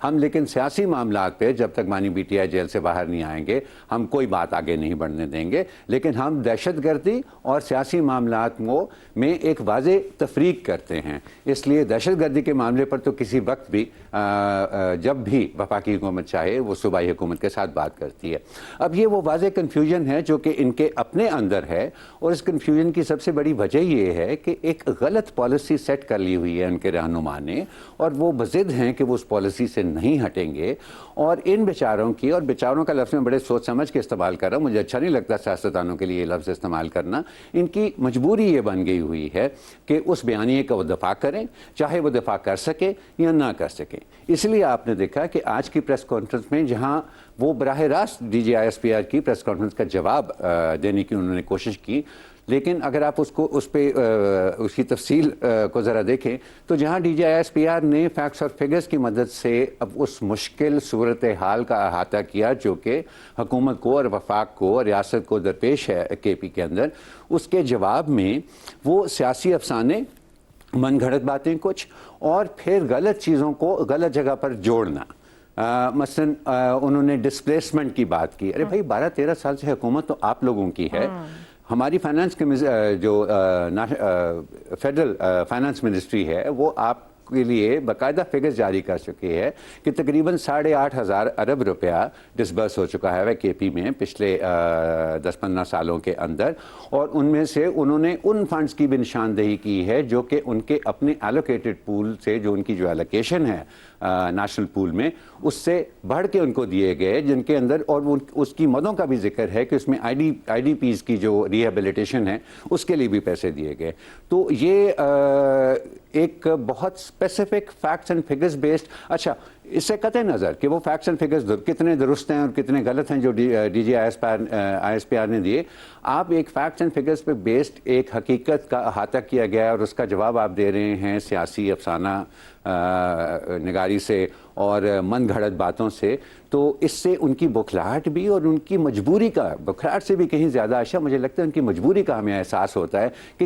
हम लेकिन सियासी मामलात पे जब तक मानी BTI जेल से बाहर नहीं आएंगे हम कोई बात आगे नहीं बढ़ने देंगे, लेकिन हम दहशतगर्दी और सियासी मामलात में एक वाज़े तफरीक करते हैं। इसलिए दहशतगर्दी के मामले पर तो किसी वक्त भी जब भी वफाकी हुकूमत चाहे वो सूबाई हुकूमत के साथ बात करती है। अब ये वो वाज़े कन्फ्यूजन है जो कि इनके अपने अंदर है, और इस कन्फ्यूजन की सबसे बड़ी वजह ये है कि एक गलत पॉलिसी सेट कर ली हुई है उनके रहनुमा ने, और वो बज़िद हैं कि वो उस पॉलिसी से नहीं हटेंगे। और इन बेचारों की, और बेचारों का लफ्ज़ में बड़े सोच समझ के इस्तेमाल कर रहा हूँ, मुझे अच्छा नहीं लगता सियासतदानों के लिए ये लफ्ज़ इस्तेमाल करना, इनकी मजबूरी ये बन गई हुई है कि उस बयानिए का वो दफा करें, चाहे वो दफा कर सके या ना कर सके। इसलिए आपने देखा कि आज की प्रेस कॉन्फ्रेंस में जहां वो बराह रास्त DGI-SPR की प्रेस कॉन्फ्रेंस का जवाब देने की उन्होंने कोशिश की, लेकिन अगर आप उसको उसकी तफसील को ज़रा देखें तो जहां DGI-SPR ने फैक्ट्स और फिगर्स की मदद से अब उस मुश्किल सूरत हाल का अहाता किया जो कि हुकूमत को और वफाक को और रियासत को दरपेश है KP के अंदर, उसके जवाब में वो सियासी अफसाने, मन घड़त बातें कुछ, और फिर गलत चीज़ों को गलत जगह पर जोड़ना। मसलन उन्होंने डिस्प्लेसमेंट की बात की। अरे भाई 12-13 साल से हुकूमत तो आप लोगों की है। हमारी फाइनेंस जो फेडरल फाइनेंस मिनिस्ट्री है वो आपके लिए बाकायदा फिगर्स जारी कर चुकी है कि तकरीबन 8,500 अरब रुपया डिसबर्स हो चुका है KP में पिछले 10-15 सालों के अंदर, और उनमें से उन्होंने उन फंड्स की भी निशानदेही की है जो कि उनके अपने एलोकेटेड पूल से, जो उनकी जो एलोकेशन है नेशनल पूल में, उससे बढ़ के उनको दिए गए, जिनके अंदर और उसकी मदों का भी जिक्र है कि उसमें IDPs की जो रिहेबिलिटेशन है उसके लिए भी पैसे दिए गए। तो ये एक बहुत specific facts and figures based, अच्छा इससे कतई नज़र कि वो फैक्ट्स एंड फिगर्स कितने दुरुस्त हैं और कितने गलत हैं जो DGI-SPR ने दिए, आप एक फैक्ट्स एंड फिगर्स पे बेस्ड एक हकीकत का अहाता किया गया और उसका जवाब आप दे रहे हैं सियासी अफसाना निगारी से और मन घड़त बातों से। तो इससे उनकी बुखलाहट भी और उनकी मजबूरी का, बुखलाहट से भी कहीं ज़्यादा अच्छा मुझे लगता है उनकी मजबूरी का हमें एहसास होता है कि